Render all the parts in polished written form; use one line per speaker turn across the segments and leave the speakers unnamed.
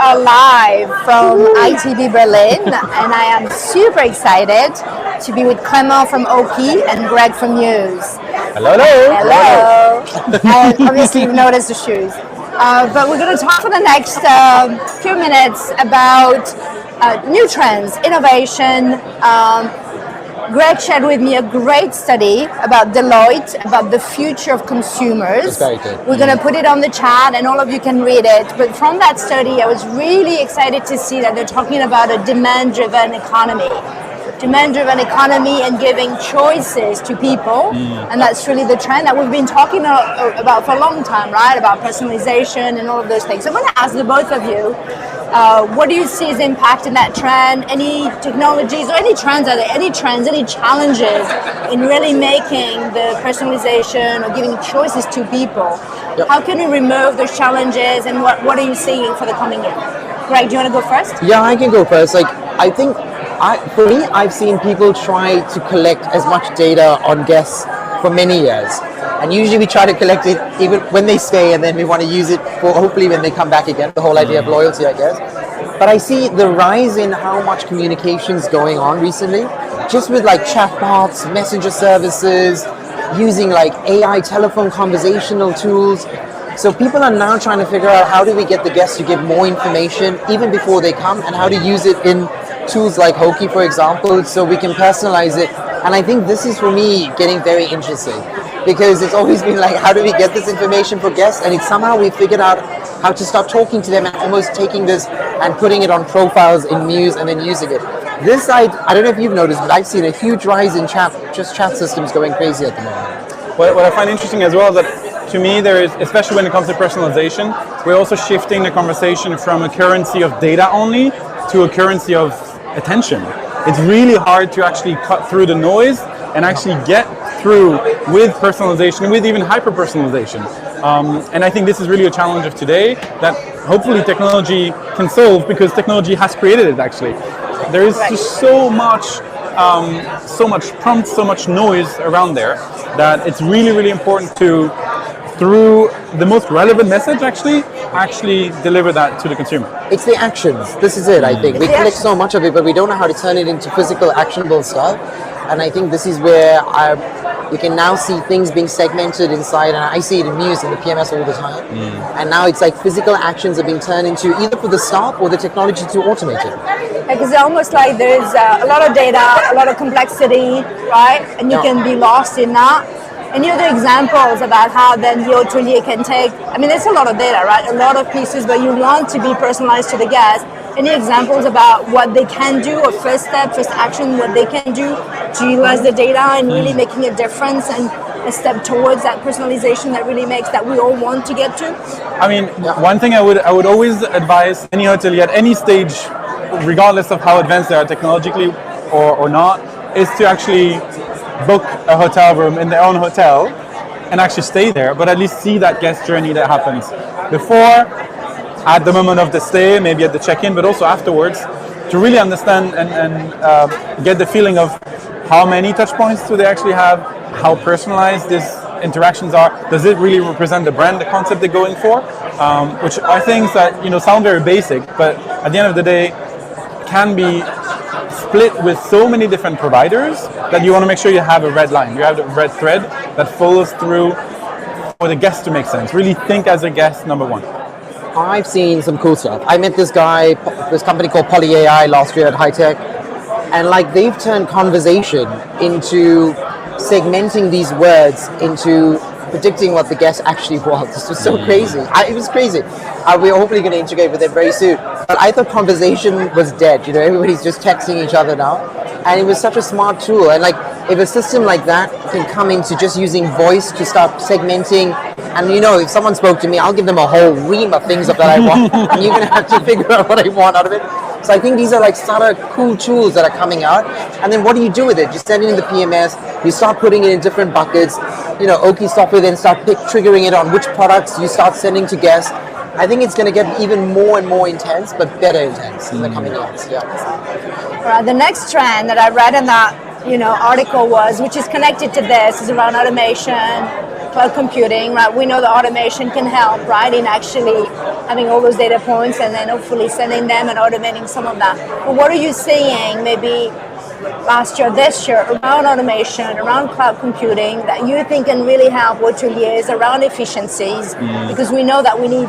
are live from ITB Berlin, and I am super excited to be with Clément from Oaky and Greg from Mews.
Hello, hello.
Hello. Obviously, you've noticed the shoes. But we're going to talk for the next few minutes about new trends, innovation. Greg shared with me a great study about Deloitte, about the future of consumers.
It's very good.
We're going to put it on the chat and all of you can read it. But from that study, I was really excited to see that they're talking about a demand-driven economy. Demand-driven economy and giving choices to people. And that's really the trend that we've been talking about for a long time, right? About personalization and all of those things. So I'm going to ask the both of you, what do you see as impacting that trend? Any technologies or any trends? Are there any trends, any challenges in really making the personalization or giving choices to people?
Yep.
How can we remove those challenges and what are you seeing for the coming year? Greg, do you want to go first?
Yeah, I can go first. I think for me, I've seen people try to collect as much data on guests for many years. And usually we try to collect it even when they stay, and then we want to use it for hopefully when they come back again, the whole idea of loyalty, I guess. But I see the rise in how much communication's going on recently, just with like chatbots, messenger services, using like AI telephone conversational tools. So people are now trying to figure out how do we get the guests to give more information even before they come, and how to use it in tools like Oaky, for example, so we can personalize it. And I think this is, for me, getting very interesting, because it's always been like, how do we get this information for guests? And it's somehow we figured out how to start talking to them and almost taking this and putting it on profiles in Mews and then using it. This, I don't know if you've noticed, but I've seen a huge rise in chat systems going crazy at the moment.
What I find interesting as well is that, to me, there is, especially when it comes to personalization, we're also shifting the conversation from a currency of data only to a currency of attention. It's really hard to actually cut through the noise and actually get through with personalization, with even hyper-personalization. And I think this is really a challenge of today that hopefully technology can solve, because technology has created it actually. There is just so much prompts, so much noise around there, that it's really, really important to, through the most relevant message actually deliver that to the consumer.
It's the actions. This is it, I think. We collect so much of it, but we don't know how to turn it into physical, actionable stuff. And I think this is where you can now see things being segmented inside, and I see it in Mews and the PMS all the time. And now it's like physical actions are being turned into either for the staff or the technology to automate it.
Because it's almost like there's a lot of data, a lot of complexity, right? And you can be lost in that. Any other examples about how then the hotelier can take, I mean, there's a lot of data, right? A lot of pieces, but you want to be personalized to the guest. Any examples about what they can do, or first step, first action, what they can do to utilize the data and really making a difference and a step towards that personalization that really makes that we all want to get to?
I mean, one thing I would always advise any hotelier at any stage, regardless of how advanced they are technologically or not, is to actually book a hotel room in their own hotel and actually stay there, but at least see that guest journey that happens before, at the moment of the stay, maybe at the check-in, but also afterwards, to really understand and get the feeling of how many touch points do they actually have, how personalized these interactions are, does it really represent the brand, the concept they're going for, which are things that sound very basic, but at the end of the day can be split with so many different providers that you want to make sure you have a red line, you have a red thread that follows through for the guest to make sense. Really think as a guest, number one.
I've seen some cool stuff. I met this company called Poly AI last year at High Tech, and like they've turned conversation into segmenting these words into predicting what the guest actually wants. This was so crazy. It was crazy. We're hopefully going to integrate with it very soon. But I thought conversation was dead. Everybody's just texting each other now. And it was such a smart tool. And like, if a system like that can come into just using voice to start segmenting, and if someone spoke to me, I'll give them a whole ream of things that I want, and you're going to have to figure out what I want out of it. So I think these are like sort of cool tools that are coming out. And then what do you do with it? You send it in the PMS, you start putting it in different buckets. Oaky software then start triggering it on which products you start sending to guests. I think it's going to get even more and more intense, but better intense in the coming years. Yeah.
All right, the next trend that I read in that article which is connected to this, is around automation, cloud computing, right? We know that automation can help, right, in actually having all those data points and then hopefully sending them and automating some of that. But what are you seeing maybe last year, this year, around automation, around cloud computing that you think can really help hoteliers around efficiencies? Because we know that we need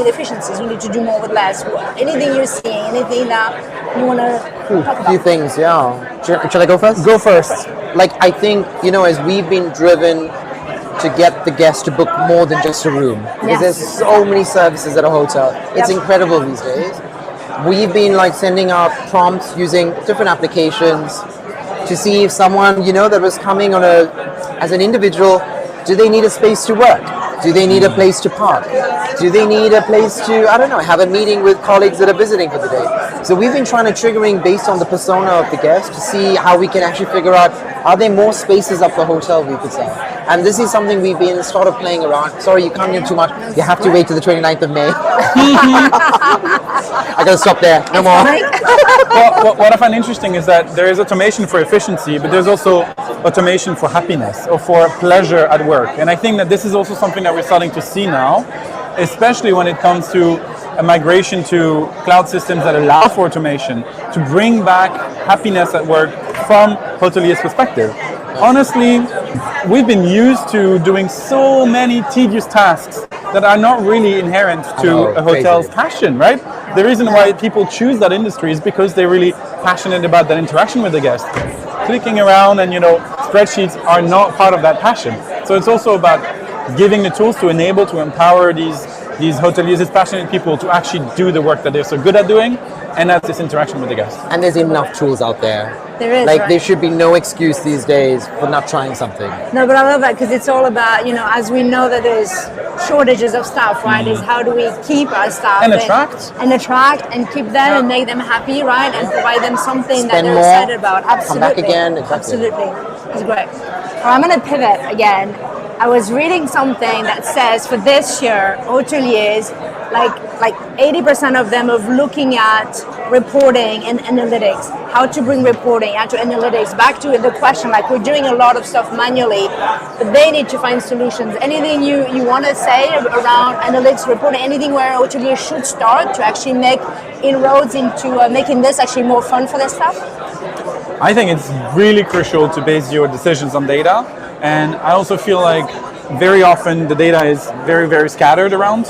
efficiencies. We need to do more with less. Anything you're seeing, anything that you want to talk about?
A few things, yeah. Should I go first?
Go first.
Like, I think, as we've been driven to get the guest to book more than just a room. Because there's so many services at a hotel. It's incredible these days. We've been sending out prompts using different applications to see if someone, that was coming as an individual, do they need a space to work? Do they need a place to park? Do they need a place to, have a meeting with colleagues that are visiting for the day? So we've been trying to triggering based on the persona of the guest to see how we can actually figure out, are there more spaces up the hotel we could sell? And this is something we've been sort of playing around. Sorry, you can't hear too much. You have to wait till the 29th of May. I gotta stop there. No more.
Well, what I find interesting is that there is automation for efficiency, but there's also automation for happiness or for pleasure at work. And I think that this is also something that we're starting to see now, especially when it comes to a migration to cloud systems that allow for automation to bring back happiness at work from hoteliers' perspective. Honestly, we've been used to doing so many tedious tasks that are not really inherent to a hotel's passion, right? The reason why people choose that industry is because they're really passionate about that interaction with the guest. Clicking around and, spreadsheets are not part of that passion. So it's also about giving the tools to enable, to empower these hoteliers, these passionate people to actually do the work that they're so good at doing, and that's this interaction with the guest.
And there's enough tools out there.
There is,
there should be no excuse these days for not trying something.
No, but I love that because it's all about, as we know that there's shortages of staff, right? Is how do we keep our staff
and attract
and keep them and make them happy, right? And provide them something
Spend
that they're
more,
excited about. Absolutely.
Come back again. Exactly.
Absolutely. It's great. Well, I'm going to pivot again. I was reading something that says for this year, hoteliers, like 80% of them of looking at reporting and analytics, how to bring reporting out to analytics, back to the question, we're doing a lot of stuff manually, but they need to find solutions. Anything you want to say around analytics, reporting, anything where hoteliers should start to actually make inroads into making this actually more fun for their staff?
I think it's really crucial to base your decisions on data. And I also feel like very often the data is very, very scattered around.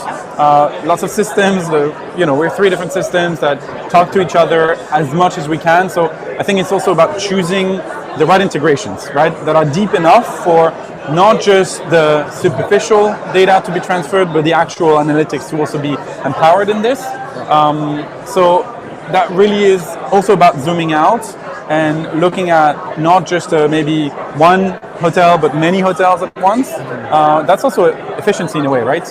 Lots of systems, we're 3 different systems that talk to each other as much as we can. So I think it's also about choosing the right integrations, right? That are deep enough for not just the superficial data to be transferred, but the actual analytics to also be empowered in this. So that really is also about zooming out and looking at not just maybe one hotel, but many hotels at once. That's also efficiency in a way, right?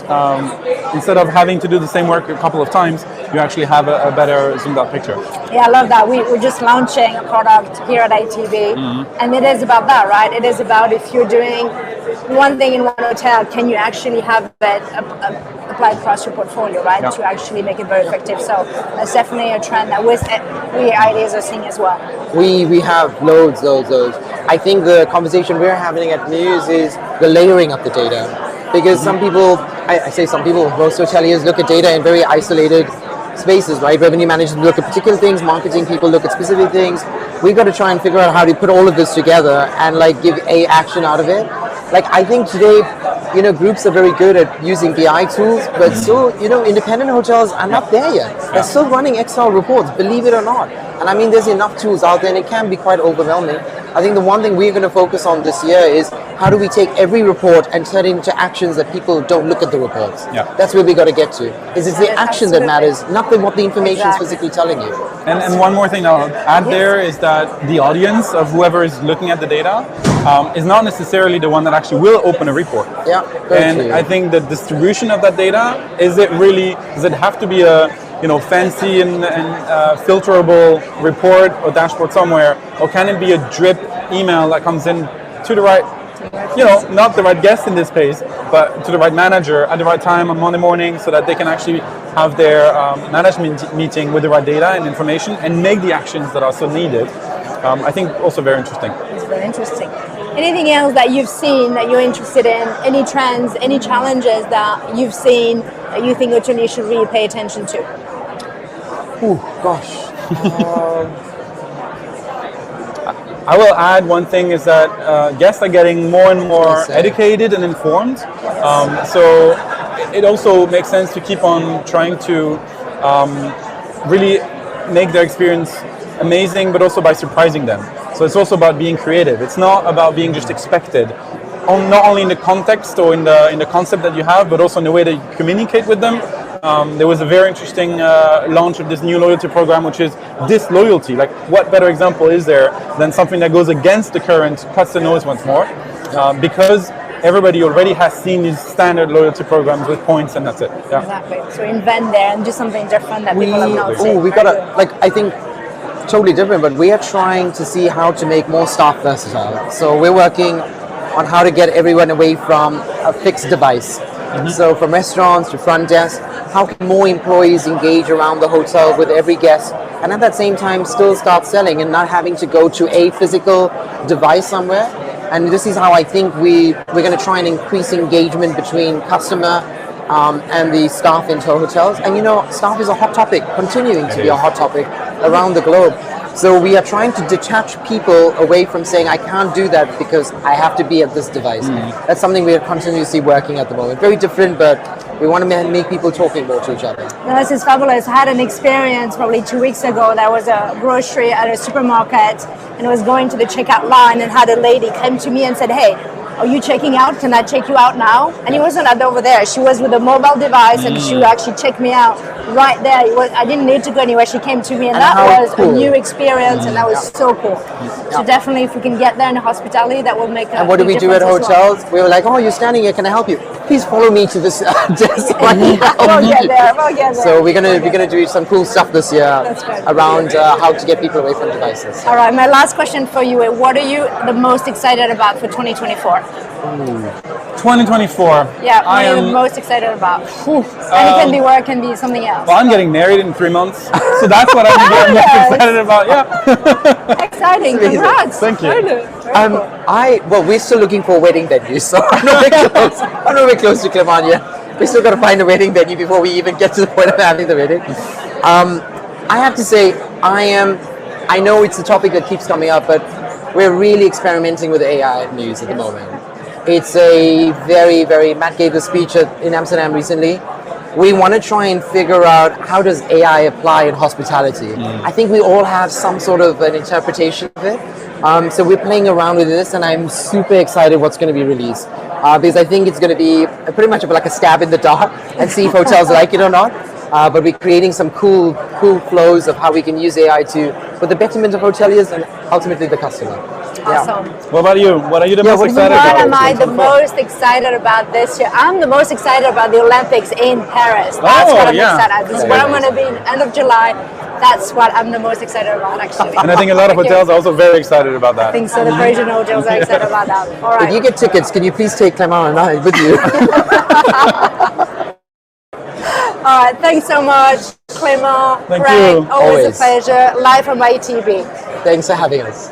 Instead of having to do the same work a couple of times, you actually have a better zoomed out picture.
Yeah, I love that. We're just launching a product here at ITB, and it is about that, right? It is about if you're doing one thing in one hotel, can you actually have that applied across your portfolio, right? To actually make it very effective. So that's definitely a trend that we IDeaS are seeing as well.
We have loads. I think the conversation we're having at Mews is the layering of the data. Because some people, I say some people, most hoteliers look at data in very isolated spaces, right? Revenue managers look at particular things, marketing people look at specific things. We've got to try and figure out how to put all of this together and give a action out of it. I think today, groups are very good at using BI tools, but still, independent hotels are not there yet. They're still running Excel reports, believe it or not. And I mean, there's enough tools out there and it can be quite overwhelming. I think the one thing we're going to focus on this year is how do we take every report and turn it into actions that people don't look at the reports. That's where we got to get to. It's the action that matters, not what the information is physically telling you.
And one more thing I'll add there is that the audience of whoever is looking at the data is not necessarily the one that actually will open a report. And I think the distribution of that data, does it have to be a fancy and filterable report or dashboard somewhere, or can it be a drip email that comes in to the right, not the right guest in this case, but to the right manager at the right time on Monday morning, so that they can actually have their management meeting with the right data and information and make the actions that are so needed. I think also very interesting.
It's very interesting. Anything else that you've seen that you're interested in? Any trends, any challenges that you've seen that you think hoteliers should really pay attention to?
Oh gosh.
I will add one thing is that guests are getting more and more educated and informed. So it also makes sense to keep on trying to really make their experience amazing, but also by surprising them. So it's also about being creative. It's not about being just expected, not only in the context or in the concept that you have, but also in the way that you communicate with them. There was a very interesting launch of this new loyalty program, which is disloyalty. Like, what better example is there than something that goes against the current, cuts the nose once more, because everybody already has seen these standard loyalty programs with points, and that's it. Yeah.
Exactly. So invent there and do something different that people have not seen.
We gotta, like, I think totally different, but we are trying to see how to make more staff versatile. So we're working on how to get everyone away from a fixed device. So from restaurants to front desk, how can more employees engage around the hotel with every guest, and at that same time still start selling and not having to go to a physical device somewhere. And this is how I think we're going to try and increase engagement between customer and the staff into hotels. And staff is a hot topic, continuing to be a hot topic around the globe. So we are trying to detach people away from saying, I can't do that because I have to be at this device. That's something we are continuously working at the moment. Very different, but we want to make people talking more to each other.
No, this is fabulous. I had an experience probably 2 weeks ago. There was a grocery at a supermarket, and I was going to the checkout line and had a lady come to me and said, hey, are you checking out? Can I check you out now? And it wasn't over there. She was with a mobile device and she actually checked me out right there. I didn't need to go anywhere. She came to me, and that was cool. A new experience, and that was so cool. So definitely, if we can get there in the hospitality, that will make a
And what do we do at hotels?
Well.
We were like, oh, you're standing here. Can I help you? Please follow me to this desk.
We'll get there.
So we're gonna do some cool stuff this year around how to get people away from devices.
All right. My last question for you: what are you the most excited about for 2024?
2024.
Yeah, what are you the most excited about? And it can be work, it can be something else.
Well, I'm getting married in 3 months, so that's what I'm most excited about. Yeah.
Exciting! Congrats!
Thank you.
We're still looking for wedding venues, so I'm not very close to Clément yet. We still got to find a wedding venue before we even get to the point of having the wedding. I have to say, I know it's a topic that keeps coming up, but we're really experimenting with AI at Mews at the moment. It's a very, Matt gave a speech in Amsterdam recently. We want to try and figure out how does AI apply in hospitality. I think we all have some sort of an interpretation of it. So we're playing around with this, and I'm super excited what's going to be released. Because I think it's going to be pretty much like a stab in the dark and see if hotels like it or not. But we're creating some cool flows of how we can use AI for the betterment of hoteliers and ultimately the customer.
Awesome.
What about you? What are you the most excited about?
What am I the most excited about this year? I'm the most excited about the Olympics in Paris. That's what I'm excited about. This is where I'm going to be in end of July. That's what I'm the most excited about, actually.
And I think a lot of hotels are also very excited about that.
I think so. The Parisian hotels are excited about that. All right.
If you get tickets, can you please take Clément and I with you?
All right. Thanks so much, Clément.
Thank
Greg,
you.
Always a pleasure. Live from ITB.
Thanks for having us.